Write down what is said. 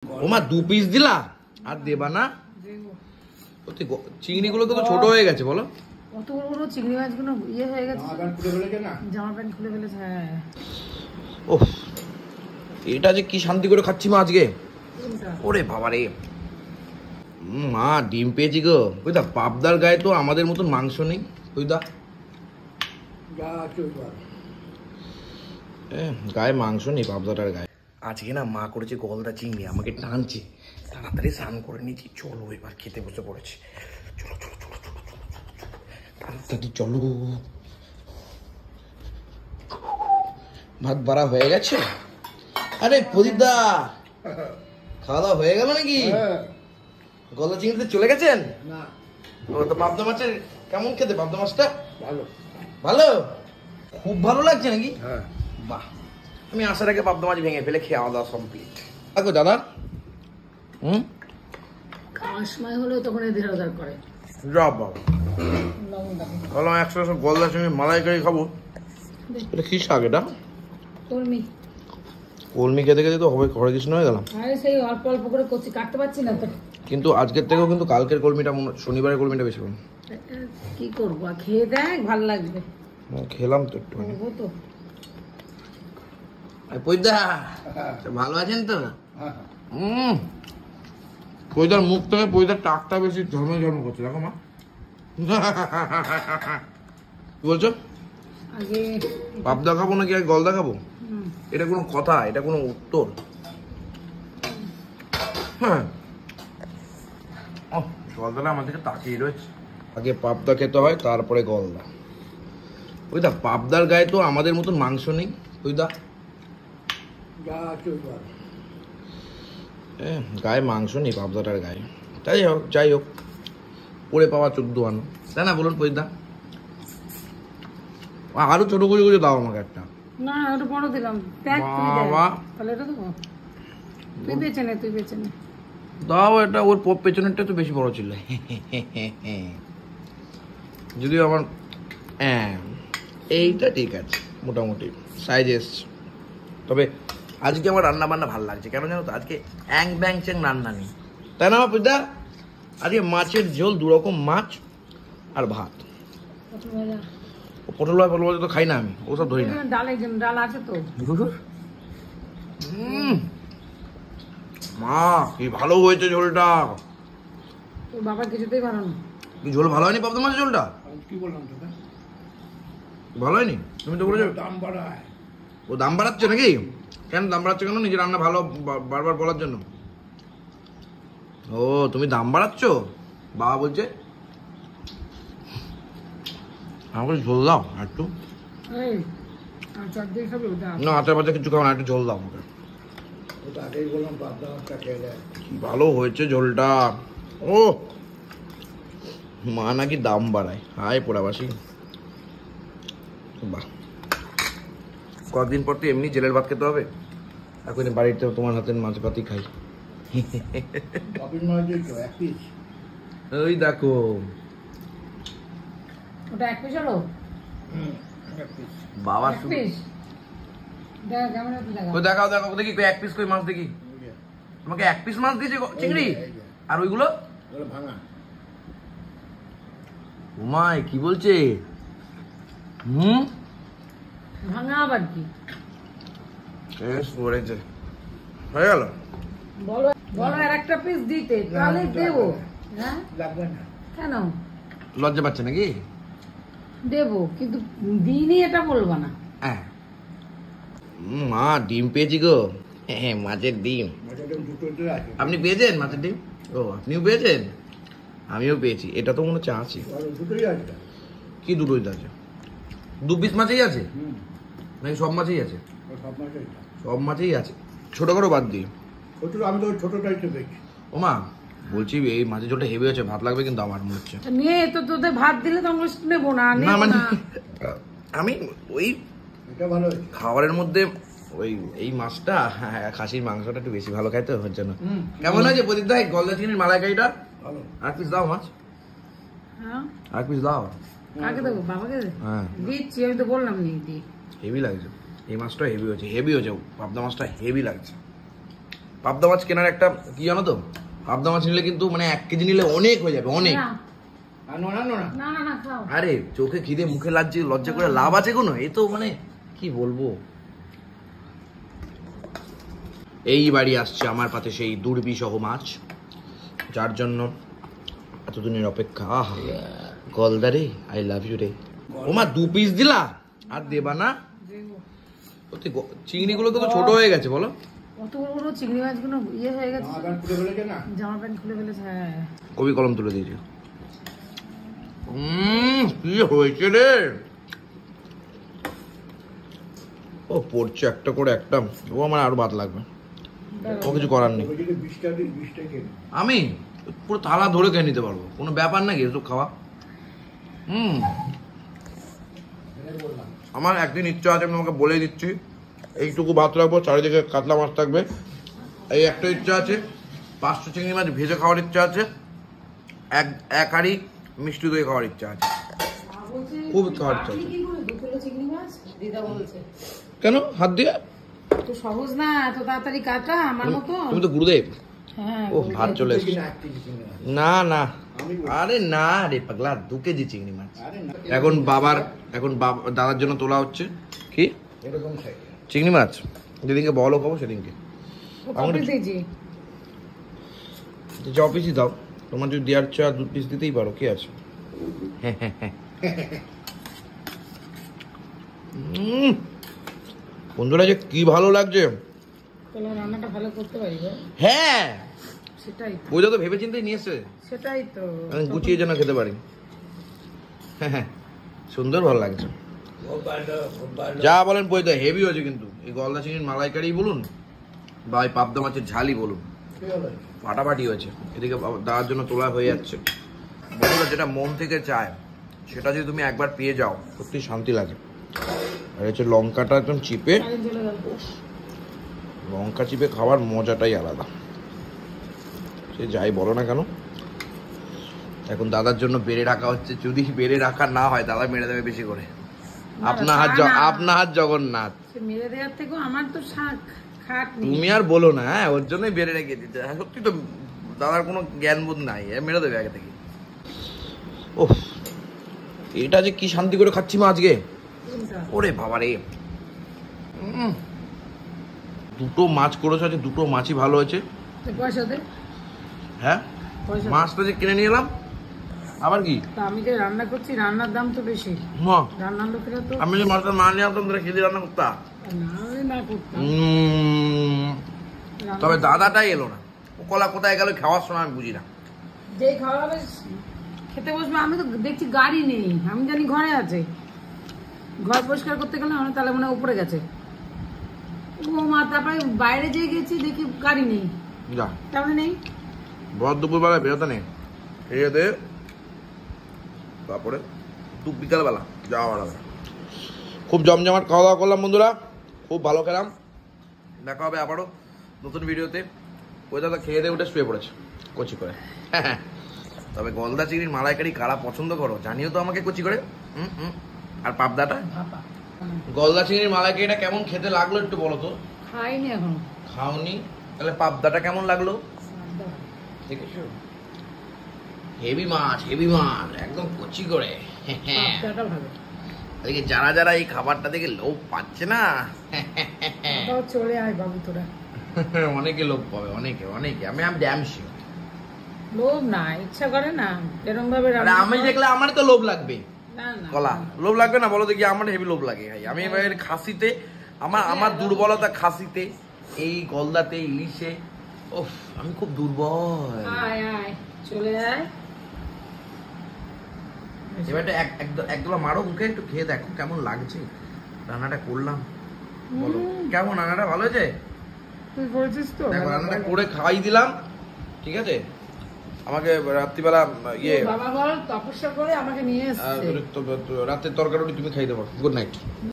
ওমা 2 পিস দিলা আর দেবা না? চিংড়িগুলো তো ছোট হয়ে গেছে বলো। কত বড় বড় চিংড়ি মাছগুলো ইয়ে হয়ে গেছে, জামা প্যান্ট খুলে ফেলেছে। হ্যাঁ ওহ, এটা যে কি শান্তি করে খাচ্ছি মা আজকে। ওরে বাবা রে, মা ডিম পেয়েছি গো। ওই দা পাবদার গায়ে তো আমাদের মতন মাংস নেই। ওই দা গায়ে মাংস নেই পাবদাটার গায়ে। আজকে না মা করেছে গলদা চিংড়ি, আমাকে টানছে। তাড়াতাড়ি স্নান করে নিয়েছি, চলো এবার খেতে বসে পড়েছি। চলো চলো চলো চলো চলো তাড়াতাড়ি চলো। ভাত বাড়া হয়ে গেছে? আরে প্রদীপ দা, খাওয়া দাওয়া হয়ে গেল নাকি? গলদা চিংড়িতে চলে গেছেন? না। ও তো পাবদা মাছের কেমন খেতে? পাবদা মাছটা ভালো ভালো, খুব ভালো লাগছে নাকি? হ্যাঁ। বাহ, আমি আসার আগে পাবদা মাছ ভেঙে ফেলে খাওয়া দাওয়া কমপ্লিট। দেখো দাদা, খাওয়ার সময় হলেও তখন এদের আদার করে। যা বাবা, বললাম একসাথে গলদা চিংড়ি মালাইকারি খাবো। এটা কি শাক? এটা কলমি। কলমি খেতে খেতে তো হবে হরে কৃষ্ণ হয়ে গেলাম। আরে সেই অল্প অল্প করে করছি, কাটতে পারছি না তো। কিন্তু আজকের থেকেও কিন্তু কালকের কলমিটা, শনিবারের কলমিটা বেশি ভালো। কি করবো, খেয়ে দেখ ভালো লাগবে। খেলাম তো একটু। তো পৈদা ভালো আছেন তো? পৈদার মুখ থেকে পৈদার টাকটা বেশি ঝলমে ঝলমে করছে। দেখো মা, কি বলছো? আগে পাবদা খাবো নাকি আগে গলদা খাবো? এটা কোনো কথা? এটা কোনো উত্তর? হ্যাঁ, গলদাটা আমার দিকে তাকিয়ে রয়েছে। আগে পাবদা খেতে হয়, তারপরে গলদা। ওই দা পাবদার গায়ে তো আমাদের মতন মাংস নেই। ওই দা গায়ে মাংস নেই পাবদাটার গায়ে। যাই হোক পড়ে পাওয়া 14 আনো, তাই না বলুন পৈদা? আরো ছোট করে করে দাও আমাকে একটা। না, ওটা বড় দিলাম। দেখ তুই দেখ, তাহলে এটা দেবো। তুই বেছে নে, তুই বেছে নে। দাও এটা, ওর পেছনেরটা তো বেশি বড় ছিল। যদিও আমার এইটা ঠিক আছে, মোটামুটি সাইজ এসছে। তবে আজকে আমার রান্না বান্না ভালো লাগছে, কেন জানো তো? আজকে অ্যাং ব্যাং চ্যাং রান্না নেই, তাই না পূজা? আজকে মাছের ঝোল, 2 রকম মাছ আর ভাত। পটল ভাজা তো খাই না আমি, ওসব ধরি না। ডাল আছে তো। মা কি ভালো হয়েছে ঝোলটা। তোর বাবা কিছুতেই ভালো না। ঝোল ভালো হয়নি পাবদা মাছের ঝোলটা? কি বললাম তোকে? ভালো হয়নি? তুমি তো বলেছো দাম বাড়ায়। ও দাম বাড়াচ্ছে নাকি? কেন দাম বাড়াচ্ছে? কেন? নিজের রান্না ভালো বারবার বলার জন্য? ও তুমি দাম বাড়াচ্ছ? বাবা বলছে আমাকে ঝোল দাও একটু। না, আচার বাচ্চা কিছু খাও না, একটু ঝোল দাও আমাকে। ওটা আগেই বললাম পাবদা মাছটা খেয়ে দেয়। কি ভালো হয়েছে ঝোলটা। ও মা নাকি দাম বাড়ায়, হায় পোড়াবাসী। বাহ, কয়েকদিন পর তো এমনি জেলের ভাত খেতে হবে। এখন বাড়িতে তোমার হাতের মাছ ভাতই খাই। ওই দেখো, ওটা এক পিস হলো। বাবা এক পিস দেখ কেমন আছে, দেখা। ওই দেখাও দেখাও দেখি, এক পিস কই মাছ দেখি। তোমাকে 1 পিস মাছ দিয়েছে চিংড়ি, আর ওইগুলো ভাঙা। উমাই কি বলছে? ভাঙা আবার কি? পড়েছে, হয়ে গেল। বলো বলো, আর একটা পিস দিতে, তাহলে দেবো। হ্যাঁ লাগবে না কেন? লজ্জা পাচ্ছে নাকি? দেবো, কিন্তু দিনই এটা বলবো না। হ্যাঁ, মা ডিম পেয়েছি গো। হ্যাঁ, মাছের ডিম। আপনি পেয়েছেন মাছের ডিম? ও আপনিও পেয়েছেন, আমিও পেয়েছি। এটা তো মনে হচ্ছে আছে। কি দুটোই আছে? 2 পিস মাছেই আছে নাকি সব মাছেই আছে? সব মাছেই আছে, ছোট করে বাদ দিয়ে। আমি তো ছোটটাই তো দেখি। ও মা বলছি, এই মাছের ঝোলটা হেভি হচ্ছে, ভাত লাগবে কিন্তু আমার মনে হচ্ছে। নিয়ে তো তোদের ভাত দিলে তো আমরা নেবো না। না মানে আমি ওই ভালো খাবারের মধ্যে ওই এই মাছটা, খাসির মাংসটা একটু বেশি ভালো খাই তো, ওর জন্য। কেমন হয়েছে প্রদীপ দা গলদা চিংড়ির মালাইকারিটা? আর পিস দাও মাছ, আর পিস দাও। কাকে দেবো? বাবাকে হ্যাঁ দিচ্ছি, আমি তো বললাম নি দি। হেভি লাগছে এই মাছটা, হেভি হয়েছে, হেভি হয়েছে পাবদা মাছটা, হেভি লাগছে। পাবদা মাছ কেনার একটা কি জানো তো, পাবদা মাছ নিলে কিন্তু মানে 1 কেজি নিলে অনেক হয়ে যাবে, অনেক। না আর নোনা নোনা না না না খাও। আরে চোখে খিদে মুখে লজ্জা করে লাভ আছে কোনো? এ তো মানে কি বলবো। এই বাড়ি আসছে আমার পাতে সেই দুর্বিসহ মাছ, যার জন্য এতদিনের অপেক্ষা। আহা গলদা রে, আই লাভ ইউ রে। ওমা 2 পিস দিলা, আর দেবা না? চিংড়ি গুলো তো ছোট হয়ে গেছে বলো। অত বড় বড় চিংড়ি মাছগুলো ইয়ে হয়ে গেছে, জামা প্যান্ট খুলে ফেলেছে না, জামা প্যান্ট খুলে ফেলেছে। হ্যাঁ কবি কলম তুলে দিয়েছে। কি হয়েছে রে? ও পড়ছে একটা করে একটা, ও আমার আরো ভাত লাগবে, ও কিছু করার নেই। ওই যদি 20টা দিই 20টা খেয়ে নে। আমি পুরো থালা ধরে খেয়ে নিতে পারবো, কোনো ব্যাপার নাকি এসব খাওয়া। এটাই বললাম। আমার একদিন ইচ্ছা আছে, আমি তোমাকে বলে দিচ্ছি, এইটুকু ভাত রাখবো, চারিদিকে কাতলা মাছ থাকবে, এই একটা ইচ্ছা আছে। 500 চিংড়ি মাছ ভেজে খাওয়ার ইচ্ছা আছে, এক হাঁড়ি মিষ্টি দই খাওয়ার ইচ্ছা আছে, খুব খাওয়ার ইচ্ছা আছে। 2 কিলো চিংড়ি মাছ দিদা বলছে। কেন হাত দিয়ে? তো সহজ না এত তাড়াতাড়ি কাটা আমার মতো। তুমি তো গুরুদেব। হ্যাঁ ও ভাত চলে এসেছে। কিনা 1 কেজি কিনে আন। না না, আমি আরে না রে পাগলা, 2 কেজি চিংড়ি মাছ। আরে না, এখন দাদার জন্য তোলা হচ্ছে কি এরকম সাইজ। চিংড়ি মাছ, যেদিনকে বলো খাবো সেদিনকে। কপি দিয়েছি। যে অফিসই দাও, তোমার যদি দেওয়ার চা 2 পিস দিতেই পারো, কি আছে। বন্ধুরা যে কি ভালো লাগছে। তাহলে রান্নাটা ভালো করতে পারি গো। হ্যাঁ সেটাই তো, ওইটা তো ভেবে চিন্তেই নিয়ে এসছে, সেটাই তো। আমি গুছিয়ে যেন খেতে পারি। হ্যাঁ সুন্দর ভালো লাগছে। যা বলেন পয়দা হেভি হয়েছে কিন্তু, এই গলদা চিংড়ির মালাইকারি বলুন বা এই পাবদা মাছের ঝালি বলুন, কি হলো? ফাটাফাটি হয়েছে। এদিকে দেওয়ার জন্য তোলা হয়ে যাচ্ছে। বন্ধুরা যেটা মন থেকে চায় সেটা যদি তুমি একবার পেয়ে যাও, সত্যি শান্তি লাগে। আর হচ্ছে লঙ্কাটা একদম চিপে, কারেন্ট চলে গেল। লঙ্কা চিপে খাওয়ার মজাটাই আলাদা, সে যাই বলো না কেন। এখন দাদার জন্য বেড়ে রাখা হচ্ছে, যদি বেড়ে রাখা না হয় দাদা মেরে দেবে বেশি করে। আপনার হাত জগন্নাথ। সে মেরে দেওয়ার থেকেও আমার তো শাক খাট নেই। তুমি আর বলো না, হ্যাঁ ওর জন্যই বেড়ে রেখে দিতে। সত্যি তো দাদার কোনো জ্ঞান বোধ নাই, মেরে দেবে আগে থেকে। ও এটা যে কি শান্তি করে খাচ্ছি মা আজকে, কোনটা? ওরে বাবা রে। 2টো মাছ করেছে, আছে 2টো মাছই ভালো হয়েছে। তো পয়সা দে। হ্যাঁ পয়সা দে। মাছটা যে কিনে নিয়ে এলাম, আবার কি তা আমি যে রান্না করছি, রান্নার দাম তো বেশি। হ্যাঁ, রান্নার লোকেরা তো আমি যে মাছটা না নিয়ে আসতাম তাহলে খেতে রান্না করতাম। না হলে না করতাম। রান্না- তবে দাদাটাই এলো না, ও কলা কোথায় গেল খাওয়ার সময় আমি বুঝি না। যেই খাওয়া হবে খেতে বসবে, আমি তো দেখছি গাড়ি নেই, আমি জানি ঘরে আছে। ঘর পরিষ্কার করতে গেলে আমার তাহলে মনে হয় উপরে গেছে। ও মা, তারপরে বাইরে যেয়ে গেছি দেখি গাড়ি নেই, যা তারপরে নেই। ভর দুপুরবেলায় বেরোতে নেই, খেয়ে দে তারপরে বিকালবেলা যাওয়া হবে। খুব জমজমাট খাওয়া দাওয়া করলাম বন্ধুরা, খুব ভালো খেলাম। দেখা হবে আবারও নতুন ভিডিওতে। ওই দাদা খেয়ে দিয়ে উঠে শুয়ে পড়েছে কচি করে। তবে গলদা চিংড়ির মালাইকারি কারা পছন্দ করো জানিও তো আমাকে কচি করে। আর পাবদাটা, গলদা চিংড়ির মালাইকারিটা কেমন খেতে লাগলো একটু বলো তো। খাইনি এখন। খাওনি? তাহলে পাবদাটা কেমন লাগলো? দেখেছো, হেভি মাছ একদম কচি করে। পাবদাটা ভালো। এদিকে যারা যারা এই খাবারটা দেখে লোভ পাচ্ছে না, তাও চলে আয় বাবু তোরা। অনেকে লোভ পাবে, অনেকে আমি ড্যাম শিওর। লোভ না, ইচ্ছা করে না এরকম ভাবে আরে রান্না আমি কর। দেখলে আমার তো লোভ লাগবে। না না কলা লোভ লাগবে না বলো দেখি? আমার হেভি লোভ লাগে ভাই। আমি এবার খাসিতে, আমার দুর্বলতা খাসিতে, এই গলদাতে, ইলিশে, ওফ আমি খুব দুর্বল। আয় আয় চলে আয়। এবার একদম মারো মুখে, একটু খেয়ে দেখো কেমন লাগছে রান্নাটা করলাম। বলো কেমন রান্নাটা ভালো হয়েছে? তুই বলছিস তো দেখো রান্নাটা করে খাওয়াই দিলাম, ঠিক আছে? আমাকে রাত্রিবেলা বাবা বল তপস্যা করে আমাকে নিয়ে এসেছে। রাতের তরকারি তুমি খাই দেবো। Good night.